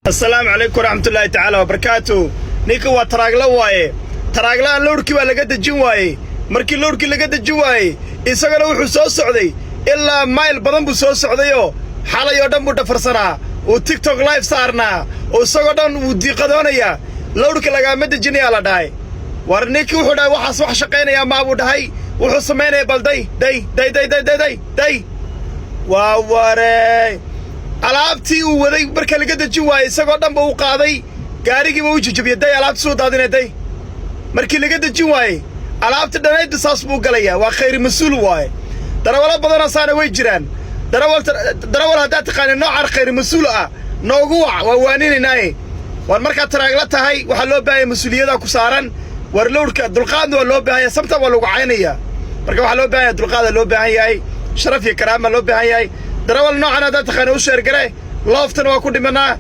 السلام عليكم ورحمة الله تعالى وبركاته. نيكا وتراغلا واي تراغلا لوركي waa laga dajin waayay markii lowrkii laga dajin waayay isagana wuxuu soo socday ilaa mayl badan buu soo socdayo xalay oo dhan buu dhafarsanaa oo TikTok live saarnaa oo isagoo dhan uu diiqadoonaya lowrkii laga ma dajinaya la dhahay war ninkii wuxuu dhahay waxaas wax shaqeynaya ma buu dhahay wuxuu sameynay balday day waa waree alaabtii uu waday marka laga dajin waayay isagoo dhan buu qaaday gaarigiiba uu jijibiyay day alaabta soo daadinay markii laga dajin waayay alaabta dhanayd saas buu galaya waa khayr mas'uul waay darawal badan saana way jiraan darawal hada taqaan nooc khayr mas'uul ah noogu waa waaninayay war marka taraagla tahay waxa loo baahay mas'uuliyada ku saaran war lowrka dulqaadna waa loo baahay sabta waa lagu caynaya marka waxa loo baahay dulqaad loo baahan yahay sharaf iyo karaama loo baahan yahay darawal noocan hada taqaan u sheer garay looftana waa ku dhimanaa